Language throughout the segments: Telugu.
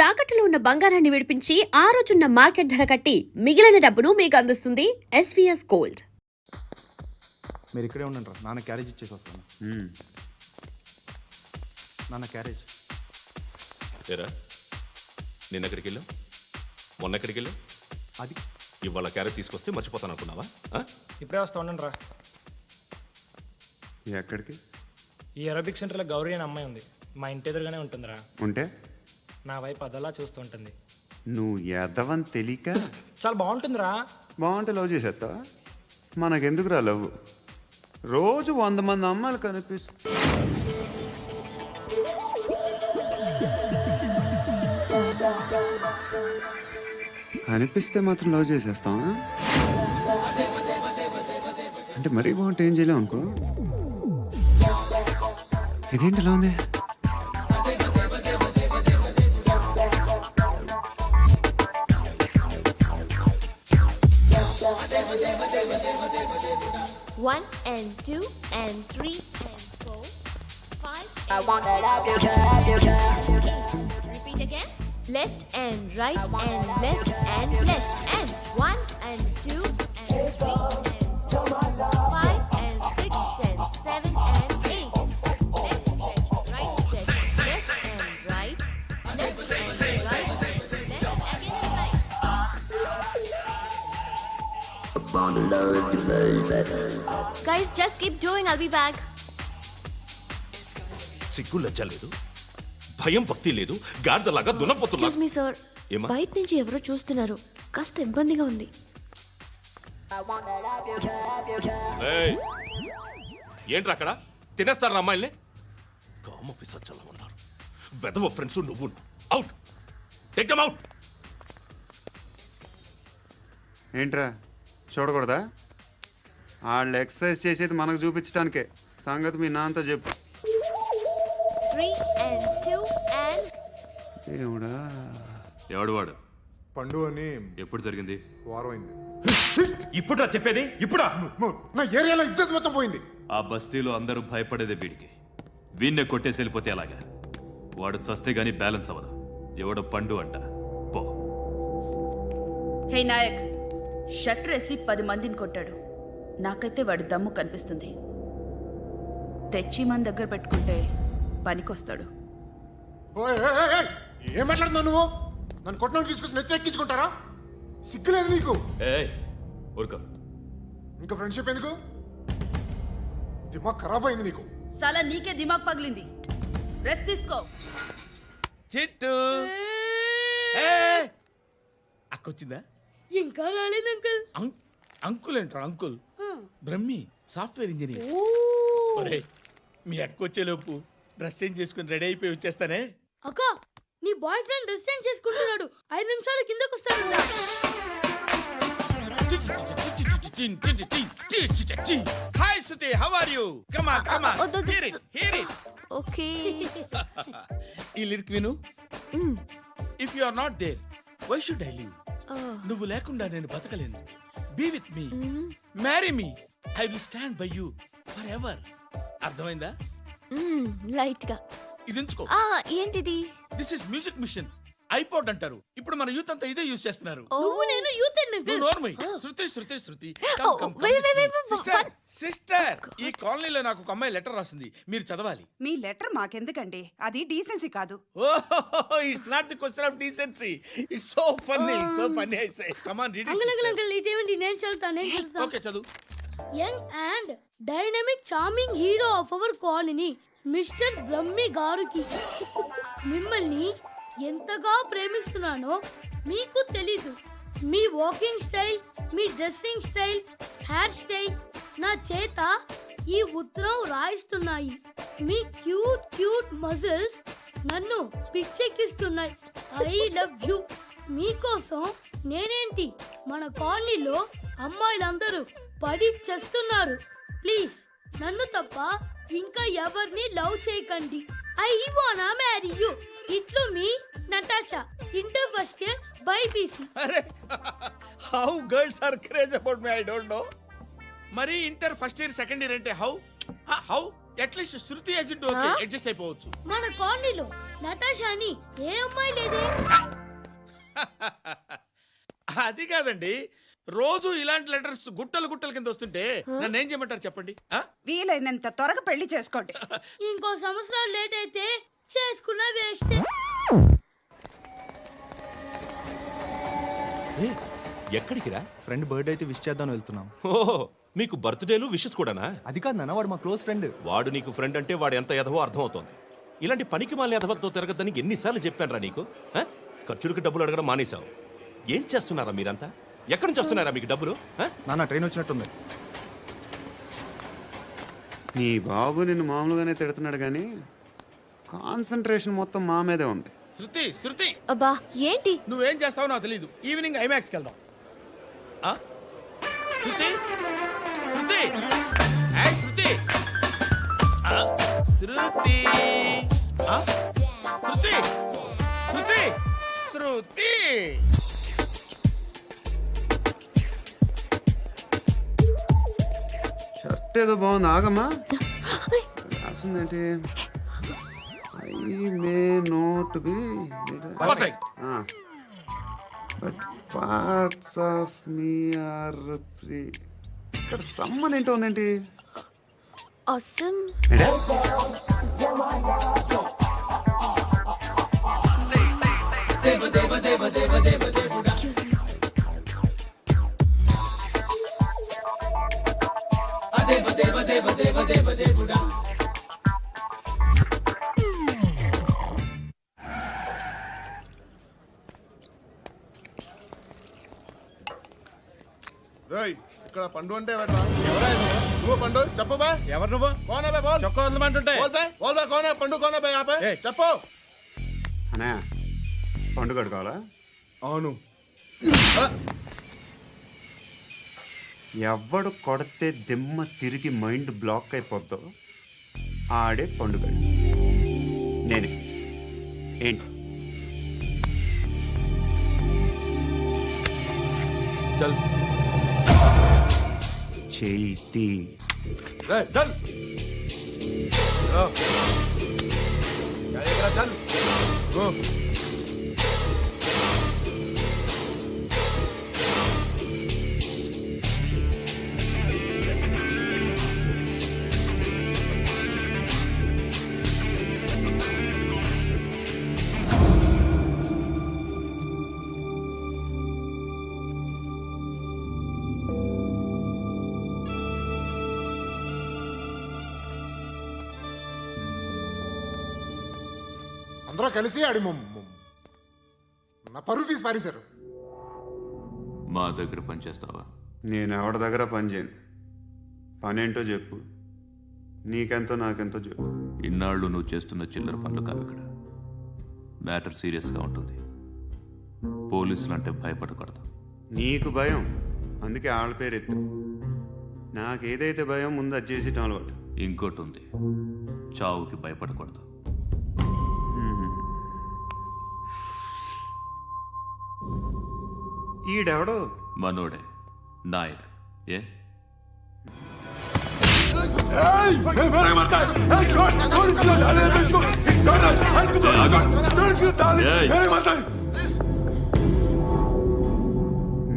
తాకట్టులో ఉన్న బంగారాన్ని విడిపించి ఆ రోజున్న మార్కెట్ ధర కట్టి మిగిలిన డబ్బును మీకు అందిస్తుంది ఎస్వీఎస్ గోల్డ్. మీరు ఇక్కడే ఉండండి, నాన్న క్యారేజ్ ఇచ్చేసి వస్తాను. నాన్న క్యారేజ్. ఏరా నిన్న ఎక్కడికి వెళ్ళావు, మొన్న ఎక్కడికి వెళ్ళావు? అది ఇవాళ క్యారెట్ తీసుకొస్తే మర్చిపోతాను అనుకున్నావా? ఇప్పుడే వస్తా ఉండండి రా. ఎక్కడికి? ఈ అరబిక్ సెంటర్లో గౌరీ అనే అమ్మాయి ఉంది, మా ఇంటి ఎదురుగానే ఉంటుందిరా. ఉంటే నా వైపు అదలా చూస్తూ ఉంటుంది. నువ్వు ఎదవని తెలియక చాలా బాగుంటుందిరా. బాగుంటే లవ్ చేసేస్తావా? మనకెందుకురా లవ్? రోజు 100 మంది అమ్మాయిలు కనిపిస్తే మాత్రం లవ్ చేసేస్తావా? అంటే మరీ బాగుంటే ఏం చేయలేవు అనుకో. ఇదేంటి ఇలా ఉంది? One and two and three and four, five. I want that up your job. Repeat again. Left and right and left and left and one and two and three and four, five and six and seven and eight. Left stretch, right stretch, left and right, left and right, left again and right. Guys, just keep doing. I'll be back. సిగ్గు లజ్జ లేదు, భయం భక్తి లేదు, గాడిదలాగా దున్నపోతున్నా. Excuse me, sir. ఏమా? బయట నుంచి ఎవరో చూస్తున్నారు, కాస్త ఇబ్బందిగా ఉంది. I want that up your job. ఏయ్, ఏంట్రా అక్కడ తినేస్తారు అమ్మాయిల్ని? కామ పిశాచాలా ఉన్నారు, వెదవ ఫ్రెండ్స్. నువ్వు అవుట్, టేక్ దెమ్ అవుట్. ఏంట్రా చూడకూడదా? వాళ్ళు ఎక్సర్సైజ్ చేసేది మనకు చూపించడానికే. సంగతి మీ నాన్నతో చెప్పు. 3 and 2 and ఏమిడా? ఎవడు వాడు? పండు అని ఎప్పుడు జరిగింది? వారం అయింది. ఇప్పుడా చెప్పేది? ఇప్పుడా? నా ఏరియాలో ఇజ్జత్ మొత్తం పోయింది. ఆ బస్తీలో అందరూ భయపడేదే వీడికి. వీణ్ణే కొట్టేసి వెళ్ళిపోతే అలాగా. వాడు చస్తే గానీ బ్యాలెన్స్ అవ్వదు. ఎవడో పండు అంట. పో. హే నాయక్, షట్టర్ వేసి 10 మందిని కొట్టాడు. నాకైతే వాడి దమ్ము కనిపిస్తుంది. తెచ్చి మన దగ్గర పెట్టుకుంటే పనికొస్తాడు. ఏం మాట్లాడుతున్నావు నువ్వు? నన్ను కొట్టడానికి తీసుకొచ్చి నెత్తెక్కించుకుంటారా? సిగ్గులేదు నీకు? ఏయ్ ఊరుకో. ఇంకా ఫ్రెండ్షిప్ ఎందుకు? దిమాగ్ ఖరాబ్ అయింది నీకు. సలా నీకే దిమాగ్ పగిలింది. రెస్ట్ తీసుకో. చిట్టు అక్కొచ్చిందా? ఇంకా రాలేదు అంకుల్. అంకుల్ ఏంట్రా అంకుల్? Brahmi software engineer. ఒరే, మీ అక్క వచ్చేలోపు డ్రెస్ చేంజ్ చేసుకుని రెడీ అయిపోయి వచ్చేస్తానే. అక్క, నీ బాయ్ ఫ్రెండ్ డ్రెస్ చేంజ్ చేసుకుంటున్నాడు. 5 నిమిషాలు కిందకు వస్తాడు. Hi Shruti, how are you? Come on come on, hear it hear it. Okay. ఈ లిరిక్ విను. If you are not there why should I live? నువ్వు లేకుండా నేను బతకలేను. Be with me, marry me, I will stand by you forever. అర్థమైందా? లైట్ గా. ఇది ఉంచుకో. ఏంటిది? This is music mission. IPod అంటారు. ఇప్పుడు మన యూత్ అంతా ఇదే యూజ్ చేస్తున్నారు. నువ్వు నేను యూత్ నోర్మై. శృతి శృతి శృతి. సిస్టర్, ఈ కాలనీలో నాకు ఒక అమ్మాయి లెటర్ రాసింది, మీరు చదవాలి. మీ లెటర్ మాకెందుకండి? అది డీసెన్సీ కాదు. It's not the question of decency. It's so funny, so funny. I say come on, read it. Uncle ఇదేంటి? నేను చదువుతాను. ఓకే, చదువు. Young and dynamic charming hero of our colony mister Brahmi గారికి మిమ్మల్ని ఎంతగా ప్రేమిస్తున్నానో మీకు తెలీదు. మీ వాకింగ్ స్టైల్, మీ డ్రెస్సింగ్ స్టైల్, హెయిర్ స్టైల్ నా చేత ఈ ఉత్తరం రాయిస్తున్నాయి. మీ క్యూట్ క్యూట్ మజిల్స్ నన్ను పిచ్చెక్కిస్తున్నాయి. I love you. మీకోసం నేనేంటి, మన కాలనీలో అమ్మాయిలందరూ పడి చేస్తున్నారు. ప్లీజ్ నన్ను తప్ప ఇంకా ఎవరిని లవ్ చేయకండి. ఐ వానా మ్యారీ యూ. ఇట్లు మీ Natasha, inter first year BiPC. అరే, how girls are craze about me I don't know. మరి inter first year second year అంటే how? At least Shruti agent okay, adjust అయిపోవచ్చు. మన కాలనీలో నటాషా అని ఏ అమ్మాయి లేదే. అది కాదండి, రోజు ఇలాంటి లెటర్స్ గుట్టలు గుట్టల కింద వస్తుంటే నన్ను ఏం చేయమంటారు చెప్పండి? వీలైనంత త్వరగా పెళ్లి చేసుకోండి. ఇంకో సంవత్సరాలు లేట్ అయితే చేసుకున్న వేస్ట్. ఎక్కడికి రా? ఫ్రెండ్ బర్త్డే అయితే విష్ చేద్దాం వెళ్తున్నాం. ఓహో, మీకు బర్త్డేలు విషెస్ కూడానా? అది కాదు నాన్న, వాడు మా క్లోజ్ ఫ్రెండ్. వాడు నీకు ఫ్రెండ్ అంటే వాడు ఎంత ఎదవో అర్థమవుతోంది. ఇలాంటి పనికి మాలిన ఎదవతో తిరగద్దని ఎన్నిసార్లు చెప్పాను రా నీకు? ఆ? ఖర్చులకు డబ్బులు అడగడం మానేశావు. ఏం చేస్తున్నారా మీరంతా? ఎక్కడి నుంచి వస్తున్నారా మీకు డబ్బులు? ఆ? నాన్న ట్రైన్ వచ్చినట్టుంది. నీ బాబు నిన్ను మామూలుగానే తిడుతున్నాడు కానీ కాన్సన్ట్రేషన్ మొత్తం మా మీదే ఉంది. శృతి శృతి, అబ్బా ఏంటి? నువ్వేం చేస్తావో నాకు తెలియదు. ఈవినింగ్ ఐమాక్స్కి వెళ్దాం. శృతి శృతి, ఏయ్ శృతి, శృతి, శృతి, శృతి, శృతి. షర్ట్ ఏదో బాగుంది, ఆగమ్మా. రాసిందేంటి? I may not be perfect. But parts of me are free. ఇక్కడ సమ్మన్ ఏంటో ఉందేంటి? Awesome. రేయ్, ఇక్కడ పండు అంటే నువ్వు పండు చెప్పు బా. ఎవరు నువ్వు? కోనా బే బోల్. చొక్కా వదలమంటుంటే బోల్ బే కోనా పండు కోనా బే ఆపే ఏయ్. చెప్పు. అనే పండుగ కడుకోవాలా? అవును. ఎవడు కొడితే దిమ్మ తిరిగి మైండ్ బ్లాక్ అయిపోద్దో ఆడే పండుగ. నేనే. ఏంటి? చల్ చేతి చల్ చల్ గో. అందరూ కలిసి ఆడి నా పరువు తీసి పారేశారు. మా దగ్గర పనిచేస్తావా? నేను ఎవరి దగ్గర పని చేయను. పనేంటో చెప్పు. నీకెంతో నాకెంతో చెప్పు. ఇన్నాళ్ళు నువ్వు చేస్తున్న చిల్లర పనులు కావు ఇక్కడ. మ్యాటర్ సీరియస్గా ఉంటుంది. పోలీసులు అంటే భయపడకూడదు. నీకు భయం, అందుకే ఆళ్ళ పేరు ఎత్తు. నాకేదైతే భయం ముందు అది చేసేటం అలవాటు. ఇంకోటి ఉంది, చావుకి భయపడకూడదు. ఈడెవడో మనోడే నాయక్. ఏ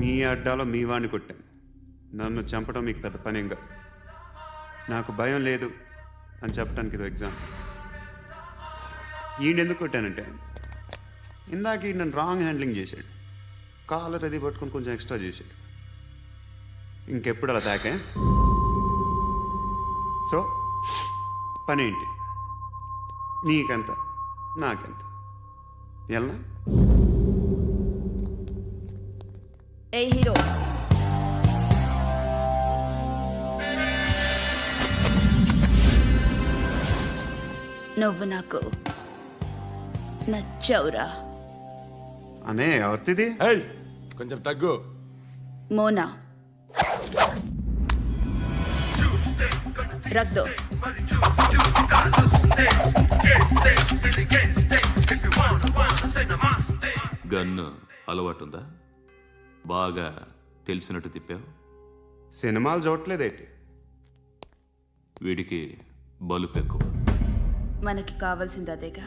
మీ అడ్డాలో మీ వాడిని కొట్టాను. నన్ను చంపడం మీకు పెద్ద పనేం కాదు. నాకు భయం లేదు అని చెప్పడానికి ఇది ఎగ్జామ్. ఈయనెందుకు కొట్టానంటే ఇందాక ఈ నన్ను రాంగ్ హ్యాండ్లింగ్ చేశాడు. కాలర్ అది పట్టుకొని కొంచెం ఎక్స్ట్రా చేశాడు. ఇంకెప్పుడు అలా తాకే. సో పనేంటి? నీకెంత నాకెంత ఎలా? ఏ హీరో, నువ్వు నాకు నచ్చవురా. అనే ఎవరిది? కొంచెం తగ్గు. మోనా రక్ దో. గన్ను అలవాటుందా? బాగా తెలిసినట్టు తిప్పావు. సినిమాలు చూడట్లేదేంటి? వీడికి బలుపు ఎక్కువ. మనకి కావాల్సింది అదేగా.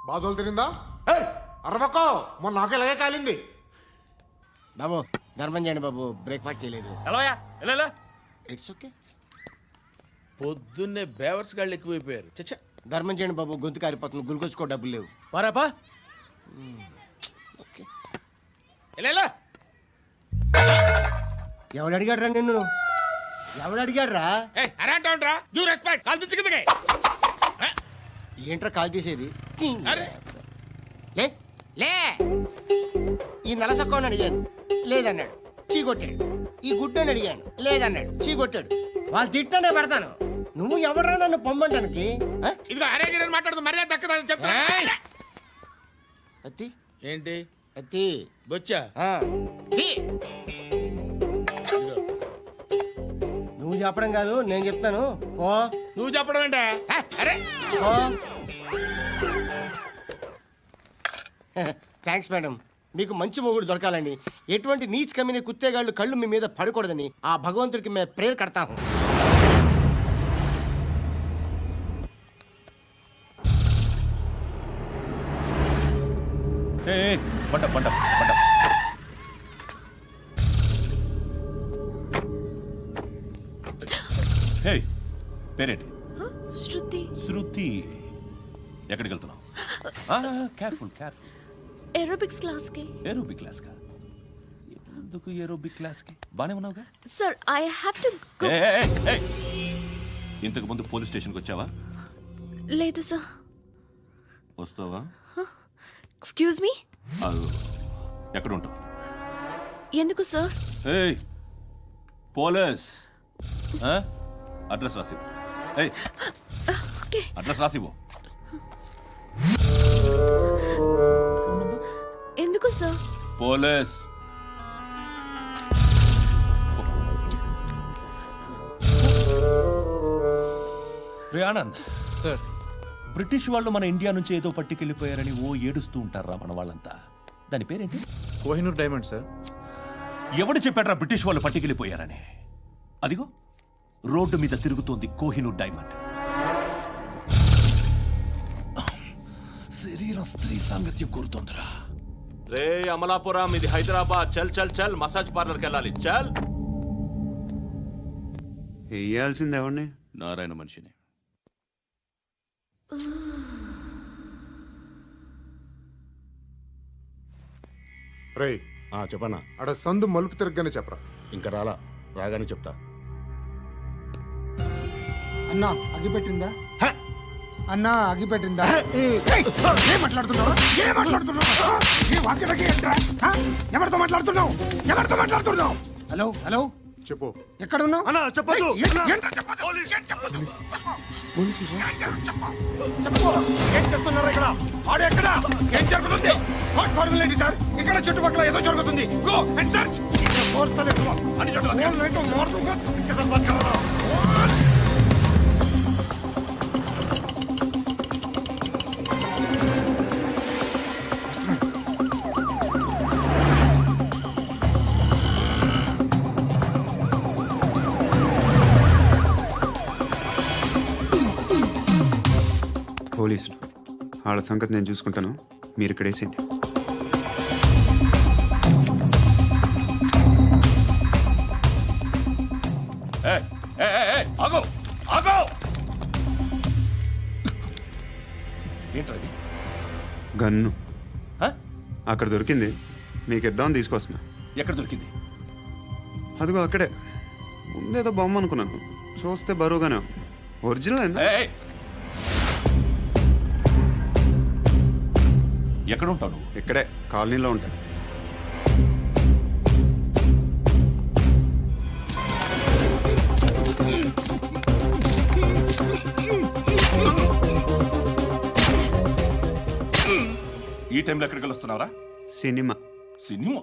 బాధలు తిరిందా అరవకో మొన్న నాకు ఇలాగే కాలింది. బాబు ధర్మం చేయండి బాబు, బ్రేక్ఫాస్ట్ చేయలేదు. It's okay. పొద్దున్నే బేవర్స్ గాళ్ళు ఎక్కువైపోయారు. చచ్చా, ధర్మం చేయండి బాబు, గొంతు కారిపోతుంది, గురికొచ్చుకో డబ్బులు లేవు. పారాపా. ఓకే. ఎవడు అడిగాడు రా నిన్ను? ఎవడు అడిగాడు రా? ఏంట్రా కాల్ తీసేది? లే లే. ఈ నలసక్కని అడిగాను, లేదన్నాడు, చీ కొట్టాడు. ఈ గుడ్డని అడిగాను, లేదన్నాడు, చీ కొట్టాడు. వాళ్ళు తిట్టానే పెడతాను. నువ్వు ఎవడరా నన్ను పొమ్మంటానికి? మాట్లాడుతూ మర్యాద దక్కదని చెప్తా. అత్తి ఏంటి అత్తి బొచ్చా? నువ్వు చెప్పడం కాదు, నేను చెప్తాను. ఓ నువ్వు చెప్పడం ఏంటే? అరే ఓ థ్యాంక్స్ మేడం. మీకు మంచి మొగుడు దొరకాలని, ఎటువంటి నీచ్ కమ్మిన కుత్తేగాళ్ళు కళ్ళు మీ మీద పడకూడదని ఆ భగవంతుడికి మేము ప్రేయర్ కడతాము. పంట పంట పంట. హే, పేరేంటి? శృతి. శృతి. ఎక్కడికి వెళ్తున్నావు? Careful careful. ఏరోబిక్స్ క్లాస్ కి. ఏరోబిక్ క్లాస్ కా? ఎందుకు ఏరోబిక్ క్లాస్ కి? బానే ఉన్నావుగా? Sir I have to go. ఇంతకు ముందు పోలీస్ స్టేషన్కి వచ్చావా? లేదు సార్. వస్తావా? Excuse me. ఎక్కడ ఉంటావు? ఎందుకు సార్? ఏయ్ పోలీస్, అడ్రస్ రాసివ్వు. ఏయ్ ఓకే. అడ్రస్ రాసివ్వు. ఎందుకు సార్? పోలీస్. రే ఆనంద్ సార్. బ్రిటిష్ వాళ్ళు మన ఇండియా నుంచి ఏదో పట్టుకెళ్ళిపోయారని ఓ ఏడుస్తూ ఉంటారా మన వాళ్ళంతా? దాని పేరేంటి? Kohinoor diamond sir. ఎవడు చెప్పాడ్రా బ్రిటిష్ వాళ్ళు పట్టుకెళ్ళిపోయారని? అదిగో రోడ్డు మీద తిరుగుతోంది కోహినూర్ డైమండ్. శరీరం స్త్రీ సాంగత్యం కోరుతోందిరా. రే అమలాపురం, ఇది హైదరాబాద్. చల్ చల్ చల్, మసాజ్ పార్లర్కి వెళ్ళాలి. చల్. వేయాల్సింది ఎవరిని? నారాయణ మనిషిని. రే చెప్పనా, అడ సందు మలుపు తిరగగానే చెప్పరా. ఇంకా రాగానే చెప్తా. అన్నా అగ్గి పెట్టిందా? అన్నా అగ్గి పెట్టిందా? ఏం మాట్లాడుతున్నావు? ఏం మాట్లాడుతున్నావు? ఏ వాక్యలకి ఏంట్రా? ఎవరితో మాట్లాడుతున్నావు? ఎవరితో మాట్లాడుతున్నావు? హలో హలో, చెప్పు. ఎక్కడ ఉన్నావు? అన్నా చెప్పదు. ఏంట్రా చెప్పదు? చెప్పు. ఏం చేస్తున్నారు ఇక్కడ? ఆడు ఎక్కడ? ఏం జరుగుతుంది? వాట్ ఫార్మల్ ఏంటి సార్? ఇక్కడ చుట్టుపక్కల ఏదో జరుగుతుంది. Go and search. ఫోర్స్ లే కమా. అని చోట नहीं तो मार दूंगा. इसके साथ बात कर रहा हूं. పోలీసులు వాళ్ళ సంగతి నేను చూసుకుంటాను, మీరు ఇక్కడ వేసేయండి. ఆగో ఆగో. ఏంటది? గన్ను అక్కడ దొరికింది, మీకు ఇద్దామని తీసుకొస్తున్నా. ఎక్కడ దొరికింది? అదిగో అక్కడే. ముందేదో బొమ్మ అనుకున్నాను, చూస్తే బరువుగానే ఒరిజినల్ అండి. ఎక్కడ ఉంటావు? ఇక్కడే కాలనీలో ఉంటాను. ఈ టైంలో ఎక్కడికి వస్తున్నావురా? సినిమా. సినిమా?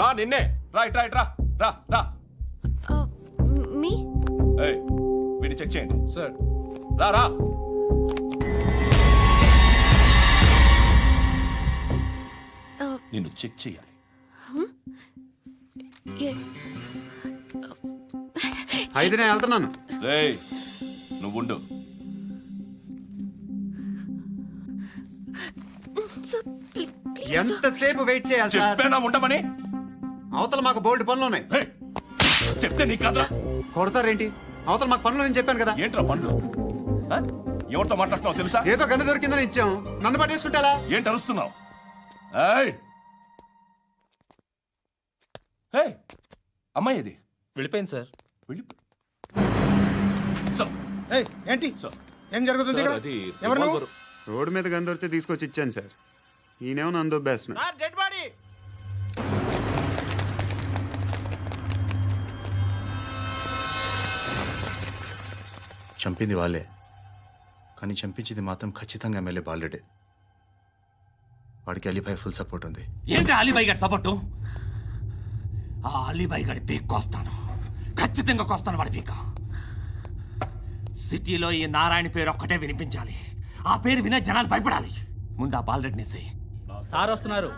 రా నిన్నే. రైట్ రైట్ రా రా రా. మీ వీడిని చెక్ చేయండి సార్. రా రా. నిన్ను చెక్ చేయాలి. అయితే నేను వెళ్తున్నాను. రేయ్ నువ్వుండు. ఎంతసేపు వెయిట్ చేయాలి సార్? చెప్పేనా ఉండమని? అవతల మాకు బోల్డ్ పనులు ఉన్నాయి. హే, చెప్తే నీకు కదరా? కొడతారేంటి? అవతల మాకు పనులు నేను చెప్పాను కదా. ఏంట్రా పండ్లు? ఆ? ఎవరితో మాట్లాడుతున్నావు తెలుసా? ఏదో గన్ను దొరికిందని ఇచ్చాం, నన్ను పట్టేసుకుంటా. ఏంటి అరుస్తున్నావు? ఏయ్! ఏయ్! అమ్మాయి ఇది వెళ్ళిపోయింది సార్. వెళ్ళి సార్, ఏంటి సార్, ఏం జరుగుతుంది ఇక్కడ? అది ఎవరు నువ్వు? రివాల్వర్. రోడ్డు మీద గన్ను దొరికితే తీసుకొచ్చి ఇచ్చాను సార్. ఈయనేమో నన్ను దొబ్బేస్తున్నా. Dead body. చంపింది వాళ్ళే, కానీ చంపించింది మాత్రం ఖచ్చితంగా ఎమ్మెల్యే బాలుడే. వాడికి అలీభాయ్ ఫుల్ సపోర్ట్ ఉంది. ఏంటి అలీబాయి గారి సపోర్టు? ఆ అలీబాయి గారి పీక్ కోస్తాను, ఖచ్చితంగా కోస్తాను వాడి పీక. సిటీలో ఈ నారాయణ పేరు ఒక్కటే వినిపించాలి. ఆ పేరు వినే జనాలు భయపడాలి. ముందు ఆ బాలరెడ్డిని సార్ వస్తున్నారు.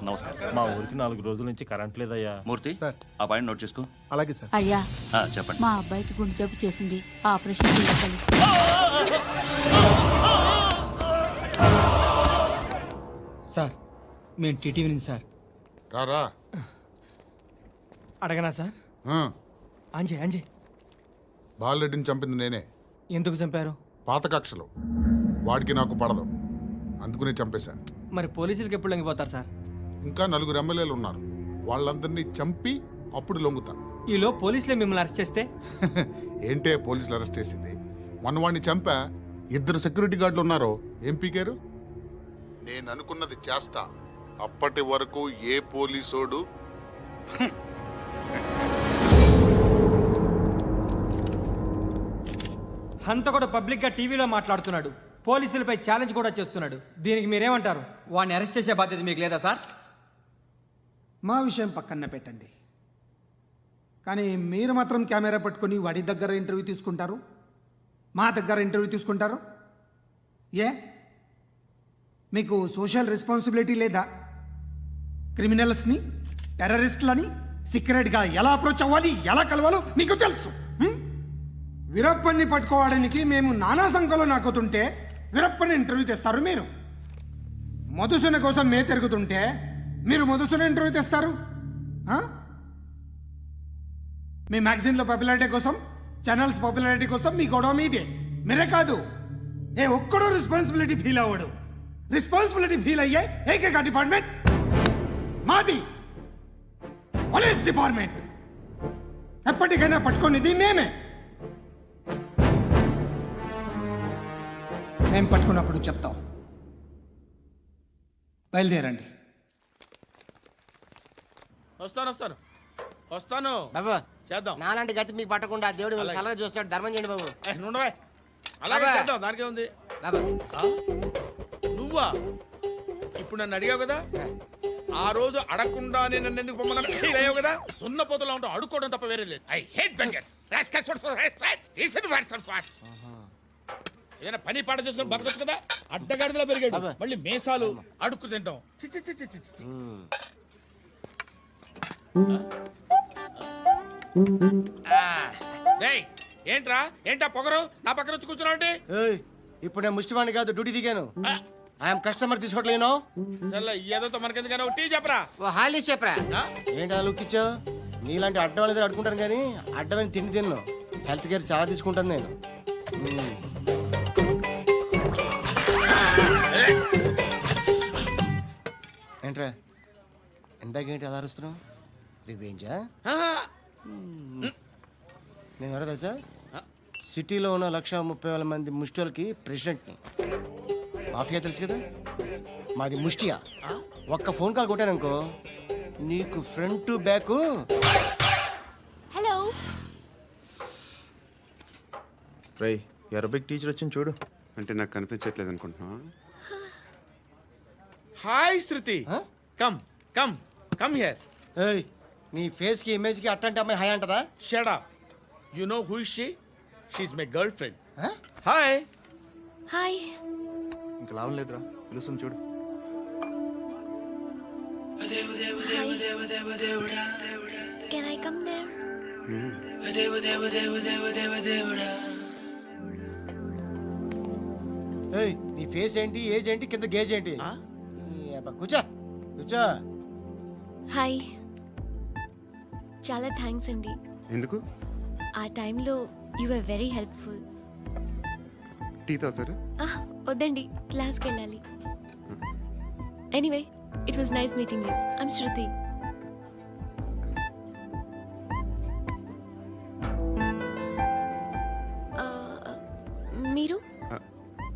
నమస్కారం. మా ఊరికి 4 రోజుల నుంచి కరెంట్ లేదయ్యా. మూర్తి, ఆ పాయింట్ నోట్ చేసుకో. అలాగే సార్. అయ్యా, చెప్పండి. మా అబ్బాయికి గుండె జబ్బు చేసింది, ఆపరేషన్ చేయాలి. సార్ మేము టీటీవీ నుంచి సార్. రారా. అడగనా సార్? అంజయ్ అంజయ్ బాలరెడ్డిని చంపింది నేనే. ఎందుకు చంపారు? పాత కక్షలు. వాడికి నాకు పడదు, అందుకునే చంపేశా. మరి పోలీసులకు ఎప్పుడు లొంగిపోతారు సార్? ఇంకా 4 ఎమ్మెల్యేలు ఉన్నారు, వాళ్ళందరినీ చంపి అప్పుడు లొంగుతా. ఈలో పోలీసులే మిమ్మల్ని అరెస్ట్ చేస్తే? ఏంటే పోలీసులు అరెస్ట్ చేసింది? వాడిని చంపా. 2 సెక్యూరిటీ గార్డులు ఉన్నారు, ఏం పీకారు? నేను అనుకున్నది చేస్తా. అప్పటి వరకు ఏ పోలీసోడు హంత కూడా పబ్లిక్ గా టీవీలో మాట్లాడుతున్నాడు, పోలీసులపై ఛాలెంజ్ కూడా చేస్తున్నాడు. దీనికి మీరేమంటారు? వాడిని అరెస్ట్ చేసే బాధ్యత మీకు లేదా సార్? మా విషయం పక్కన పెట్టండి, కానీ మీరు మాత్రం కెమెరా పట్టుకొని వాడి దగ్గర ఇంటర్వ్యూ తీసుకుంటారు, మా దగ్గర ఇంటర్వ్యూ తీసుకుంటారు. ఏ మీకు సోషల్ రెస్పాన్సిబిలిటీ లేదా? క్రిమినల్స్ని, టెర్రరిస్టులని సీక్రెట్గా ఎలా అప్రోచ్ అవ్వాలి, ఎలా కలవాలో మీకు తెలుసు. వీరప్పన్ని పట్టుకోవడానికి మేము నానా సంఖ్యలో నాకుతుంటే వీరప్పని ఇంటర్వ్యూ తెస్తారు మీరు. మధుసూన కోసం మే తిరుగుతుంటే మీరు మధుసూన ఇంటర్వ్యూ తెస్తారు. మీ మ్యాగజైన్లో పాపులారిటీ కోసం, ఛానల్స్ పాపులారిటీ కోసం మీ గొడవ మీదే. మీరే కాదు, ఏ ఒక్కడో రెస్పాన్సిబిలిటీ ఫీల్ అవ్వడు. రెస్పాన్సిబిలిటీ ఫీల్ అయ్యే ఏకైక డిపార్ట్మెంట్ మాది, పోలీస్ డిపార్ట్మెంట్. ఎప్పటికైనా పట్టుకునేది మేమే. మేము పట్టుకున్నప్పుడు చెప్తాం. బయలుదేరండి. వస్తాను బాబు చేద్దాం. నాలాంటి గతి మీకు పట్టకుండా దేవుడు మిమ్మల్ని సలహా చూస్తాడు. ధర్మం చేయండి బాబు. అలాగే బాబా. చేద్దాం, దానికే ఉంది. బాబు నువ్వా ఇప్పుడు నన్ను అడిగావు కదా, ఆ రోజు అడగకుండా నేను నన్ను ఎందుకు పొమ్మన్నాను ఫీల్ అయ్యావు కదా. సున్న పోతలో ఉంటావు, అడుక్కోవడం తప్ప వేరే లేదు. I hate bangers. ఏదైనా పని పాట చేసుకుని బతకొచ్చు కదా. అడ్డగాడిదలా పెరిగాడు, మళ్ళీ మేసాలు అడుక్కు తింటాం. చి చి చి చి చి చి. డేయ్, ఏంట్రా ఏంటా పొగరు నా పక్కన వచ్చి కూర్చున్నావు అంటే? ఇప్పుడు నేను ముష్టివాణి కాదు, డ్యూటీ దిగాను. ఐఎమ్ కస్టమర్ తీసుకోవట్లేను. ఏదో మనకెందుకైనా టీ చెప్పరా. ఓ హాలీస్ చెప్పరా. ఏంటి అలా లుక్ ఇచ్చావు? నీలాంటి అడ్డం వాళ్ళ దగ్గర అడుకుంటాను, కానీ అడ్డమైన తిండి తిన్ను. హెల్త్ కేర్ చాలా తీసుకుంటాను నేను. ఏంట్రా ఇందాకేంటి అలా అరుస్తున్నావు? రివేంజా? నేను ఎవరో తెలుసా? సిటీలో ఉన్న 130,000 మంది ముష్టిలకి ప్రెసిడెంట్ని. మాఫియా తెలుసు కదా, మాది ముష్టియా. ఒక్క ఫోన్ కాల్ కొట్టాననుకో, నీకు ఫ్రంట్ టు బ్యాక్. హలో. రేయ్, అరబిక్ టీచర్ వచ్చింది చూడు. అంటే నాకు కనిపించట్లేదు అనుకుంటున్నా. Hi Shruti, come come come here. ఏయ్, నీ ఫేస్ కి ఇమేజ్ కి అట్టంటే అమ్మాయి హాయ్ అంటదా? Shut up. You know who is she? She is my girlfriend. Hi. Hi. ఇంకా లాభం లేదురా, పిలుస్తుంది చూడు. Can I come there? ఏయ్, నీ ఫేస్ ఏంటి, ఏజ్ ఏంటి, కింద గేజ్ ఏంటి? అబ్బా, కూర్చో కూర్చో. హాయ్, చాలా థ్యాంక్స్ అండి. ఎందుకు? ఆ టైంలో you are very helpful. Tea తాగుతారా? వద్దండి, క్లాస్కి వెళ్ళాలి. Anyway, it was nice meeting you. I'm Shruti. మీరు?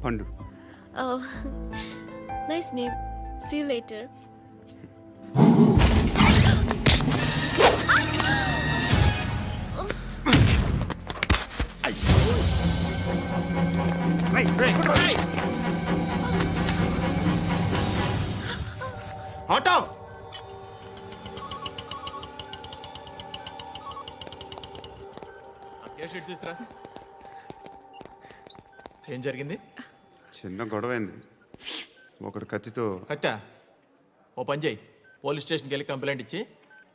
Pandu. Nice name. See you later. Auto. తీసుకురా. ఏం జరిగింది? చిన్న గొడవ అయింది. ఒకడు కత్తితో. కట్టా, ఓ పని చేయి, పోలీస్ స్టేషన్కి వెళ్ళి కంప్లైంట్ ఇచ్చి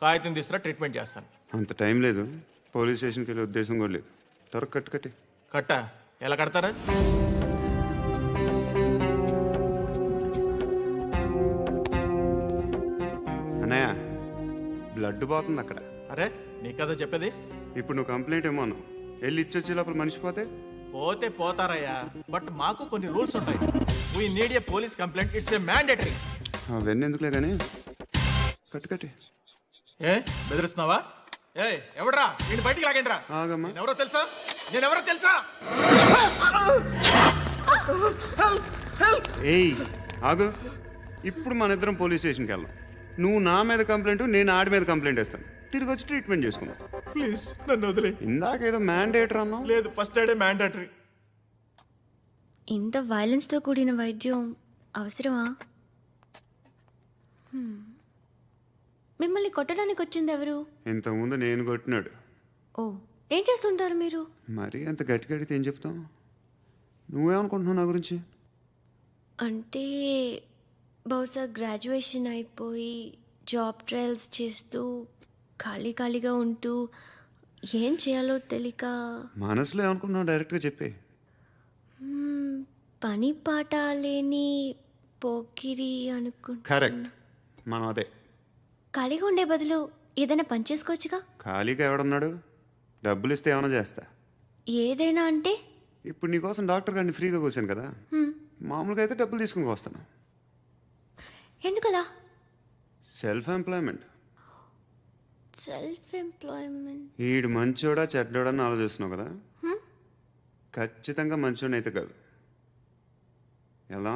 కాగితం తీసుకురా, ట్రీట్మెంట్ చేస్తాను. అంత టైం లేదు. పోలీస్ స్టేషన్కి వెళ్ళే ఉద్దేశం కూడా లేదు. త్వరగా కట్టి. కట్టా, ఎలా కడతారా? అన్నయ్య, బ్లడ్ పోతుంది అక్కడ. అరే, నీ కదా చెప్పేది. ఇప్పుడు నువ్వు కంప్లైంట్ ఏమో అన్నావు. వెళ్ళి ఇచ్చొచ్చే లోపల మనిషి పోతే పోతే పోతారయ్యా, బట్ మాకు కొన్ని రూల్స్ ఉంటాయి. We need a police complaint, it's a mandatory. అవన్నీ ఎందుకులే కానీ కట్టి. ఏ బెదిరిస్తున్నావా? ఏ ఎవడ్రా, నేను బయటికి లాగండి రా. ఆగమ్మా. నేనెవరో తెలుసా? ఏయ్ ఆగు. ఇప్పుడు మన ఇద్దరం పోలీస్ స్టేషన్కి వెళ్దాం. నువ్వు నా మీద కంప్లైంట్, నేను ఆడి మీద కంప్లైంట్ వేస్తాను. తిరిగి వచ్చి ట్రీట్మెంట్ చేసుకుందాం. ప్లీజ్ నన్ను వదిలే. ఇందాకేదో మ్యాండేటర్ అన్నావు. లేదు, ఫస్ట్ ఎయిడే మ్యాండేటరీ. ఇంత వైలెన్స్తో కూడిన వైద్యం అవసరమా? మిమ్మల్ని కొట్టడానికి వచ్చింది ఎవరు? ఇంతకుముందు నేను కొట్టినాడు. ఓ, ఏం చేస్తుంటారు మీరు? మరి అంత గట్టి గడితే ఏం చెప్తాం? నువ్వేమనుకుంటున్నావు నా గురించి? అంటే బహుశా గ్రాడ్యుయేషన్ అయిపోయి జాబ్ ట్రయల్స్ చేస్తూ ఖాళీగా ఉంటూ ఏం చేయాలో తెలియక. మనసులో ఏమనుకుంటున్నావు డైరెక్ట్గా చెప్పే. పని పాట లేని పోకిరి అనుకుంటా. కరెక్ట్, మనం అదే. ఖాళీగా ఉండే బదులు ఏదైనా పని చేసుకోవచ్చుగా. ఖాళీగా ఎవడున్నాడు? డబ్బులు ఇస్తే ఏమైనా చేస్తా. ఏదైనా అంటే? ఇప్పుడు నీకోసం డాక్టర్ గారిని ఫ్రీగా కూర్చాను కదా, మామూలుగా అయితే డబ్బులు తీసుకుని వస్తాను. ఎందుకలా? Self employment. ఈడు మంచోడా చెడ్డోడా అని ఆలోచిస్తున్నావు కదా. ఖచ్చితంగా మంచోడని అయితే కాదు. ఎలా?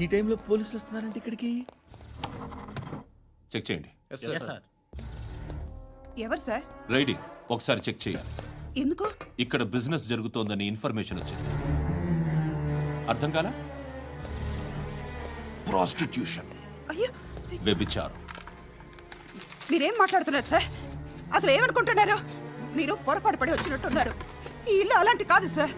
ఈ టైంలో పోలీసులు వస్తున్నారంటే ఇక్కడికి. చెక్ చేయండి. ఎవరు సార్? రైడింగ్ ఒకసారి చెక్ చేయాలి. ఎందుకు? ఇక్కడ బిజినెస్ జరుగుతోందని ఇన్ఫర్మేషన్ వచ్చింది. అర్థం కాలా? ప్రాస్టిట్యూషన్, అయ్యో, వ్యభిచారం. మీరేం మాట్లాడుతున్నారు సార్? అసలు ఏమనుకుంటున్నారు? మీరు పొరపాటు పడి వచ్చినట్టున్నారు. ఈ ఇల్లు అలాంటి కాదు సార్.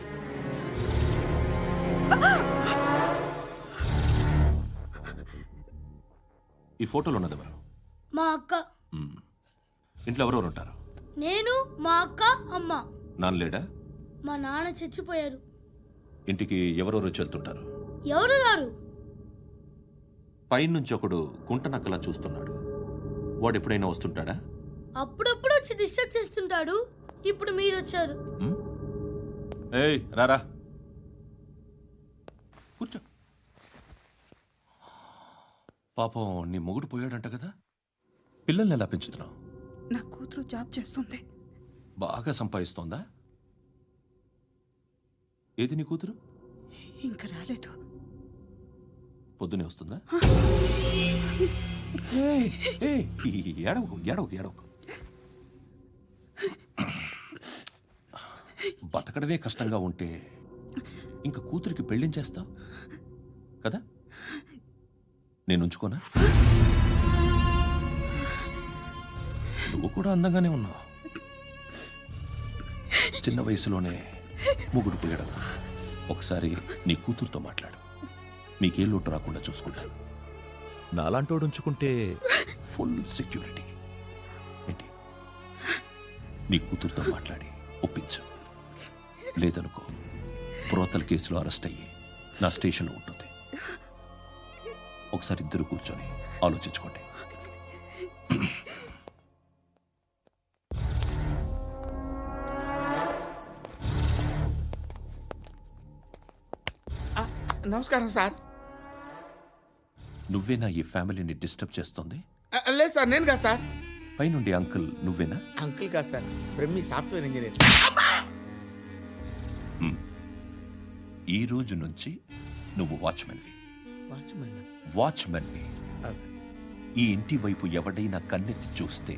ఈ ఫోటోలో ఉన్నది ఎవరు? మా అక్క. ఇంట్లో ఎవరెవరు ఉంటారు? నేను, మా అక్క, అమ్మ. నాన్న లేడా? మా నాన్న చచ్చిపోయారు. ఇంటికి ఎవరెవరు వచ్చి వెళ్తుంటారు? ఎవరు రారు. పైనుంచి ఒకడు గుంటనక్కలా చూస్తున్నాడు. వాడు ఎప్పుడైనా వస్తుంటాడా? అప్పుడప్పుడు వచ్చి డిస్టర్బ్ చేస్తుంటాడు. ఇప్పుడు మీరు వచ్చారు. ఏయ్ రారా, కూర్చో. పాపం నీ మొగుడు పోయాడంట కదా, పిల్లల్ని ఎలా పెంచుతున్నావు? నా కూతురు జాబ్ చేస్తుంది. బాగా సంపాదిస్తోందా? ఏది నీ కూతురు? ఇంకా రాలేదు. పొద్దునే వస్తుందా? ఏడవకు. బతకడమే కష్టంగా ఉంటే ఇంకా కూతురికి పెళ్ళించేస్తావు కదా? నేను ఉంచుకోనా? నువ్వు కూడా అందంగానే ఉన్నావు. చిన్న వయసులోనే ముగ్గురు పోయాడు. ఒకసారి నీ కూతురుతో మాట్లాడు. మీకే లోటు రాకుండా చూసుకుంటాను. నాలాంటోడు ఉంచుకుంటే ఫుల్ సెక్యూరిటీ. ఏంటి నీ కూతురుతో మాట్లాడి ఒప్పించు. లేదనుకో ప్రోతల కేసులో అరెస్ట్ అయ్యి నా స్టేషన్లో ఉంటుంది. ఒకసారి ఇద్దరు కూర్చొని ఆలోచించుకోండి. నమస్కారం సార్. నువ్వేనా ఈ ఫ్యామిలీని డిస్టర్బ్ చేస్తుంది? లేదు సార్, నేను కాదు సార్. పైనుండి అంకుల్ నువ్వేనా? అంకుల్ కాదు సార్, బ్రహ్మి సాఫ్ట్వేర్ ఇంజనీర్. ఈ రోజు నుంచి నువ్వు వాచ్మెన్వి. వాచ్మెన్ వాచ్మెన్వి. ఈ ఇంటి వైపు ఎవడైనా కన్నెత్తి చూస్తే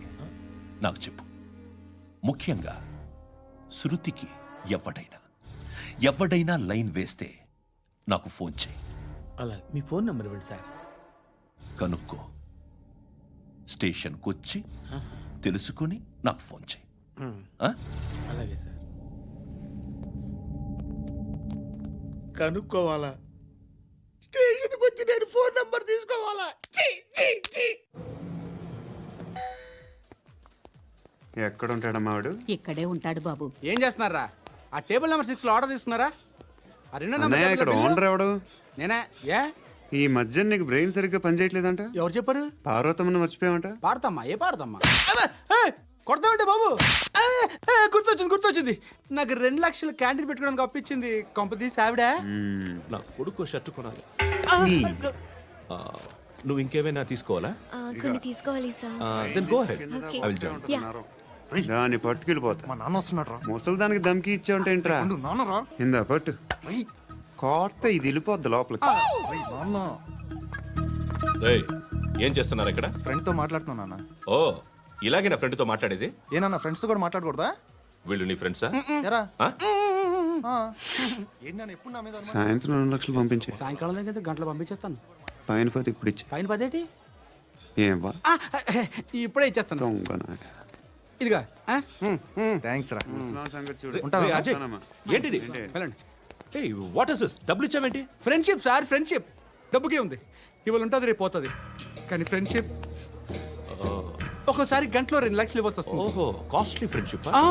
నాకు చెప్పు. ముఖ్యంగా శృతికి ఎవడైనా లైన్ వేస్తే నాకు ఫోన్ చేయి. అలా మీ ఫోన్ నెంబర్ ఇవ్వండి సార్. కనుక్కో, స్టేషన్కి వచ్చి తెలుసుకుని నాకు ఫోన్ చేయి. ఆ? అలాగే సార్. కనుక్కోవాలా? స్టేషన్కి వచ్చి నేను ఫోన్ నెంబర్ తీసుకోవాలా? ఎక్కడ ఉంటాడమ్మా వాడు? ఇక్కడే ఉంటాడు బాబు. ఏం చేస్తున్నారా? ఆ టేబుల్ నెంబర్ 6 లో ఆర్డర్ తీసుకున్నారా? ఆ రెండో అన్నయ్య, ఇక్కడ ఓనర్ ఎవడు? నేనే. ఏ ఈ మధ్య నీకు బ్రెయిన్ సరిగ్గా పనిచేయట్లేదంట. ఎవరు చెప్పారు? పార్వతమ్మను మర్చిపోయామంట. పాడతామ్మా? ఏ పాడతామ్మా? కొడతామంటే బాబు. గుర్తొచ్చింది. నాకు 2 లక్షలు క్యాంటీన్ పెట్టుకోవడానికి అప్పించింది కొంపదీసి ఆవిడ. నా కొడుకు షర్టు కొనాలి. నువ్వు ఇంకేమైనా తీసుకోవాలా? కొన్ని తీసుకోవాలి sir. Then go ahead. Okay. I will join. దాన్ని పట్టుకెళ్ళిపోతా. మా నాన్న వస్తున్నాడు రా. ముసలి దానికి దమ్కి ఇచ్చావుంటే ఏంట్రా? నాన్న రా. ఇందా పట్టు. కోర్త ఇది వెళ్ళిపోద్ది లోపలికి. నాన్న రేయ్, ఏం చేస్తున్నారు ఇక్కడ? ఫ్రెండ్ తో మాట్లాడుతున్నా నాన్న. ఓ, ఇలాగే నా ఫ్రెండ్తో మాట్లాడేది? ఏనా ఫ్రెండ్స్ తో కూడా మాట్లాడకూడదా? వీళ్ళు నీ ఫ్రెండ్సా? ఎరా ఆ? ఏంటి నాన్న ఎప్పుడు నా మీద అనుమానం? సాయంత్రం 2 లక్షలు పంపించే. సాయంకాలం దగ్గర గంటలు పంపించేస్తాను. పైన 10 ఇప్పుడు ఇచ్చే. పైన 10 ఏంటి? ఏం వా ఇప్పుడే ఇచ్చేస్తాను. దొంగనా. ఇదిగా థ్యాంక్స్ రా. ముసలాం సంగతి చూడు. రేయ్, అజయ్, ఏంటిది? వెళ్ళండి. ఏయ్, వాట్ ఇస్ దిస్? డబ్బులు ఇచ్చావేంటి? Friendship sir, friendship. డబ్బుకే ఉంది. ఇవాళ ఉంటుంది, రేపు పోతుంది. కానీ ఫ్రెండ్షిప్ ఒక్కోసారి గంటలో 2 లక్షలు ఇవ్వాల్సి వస్తుంది. ఓహో, కాస్ట్లీ ఫ్రెండ్షిప్. ఆ.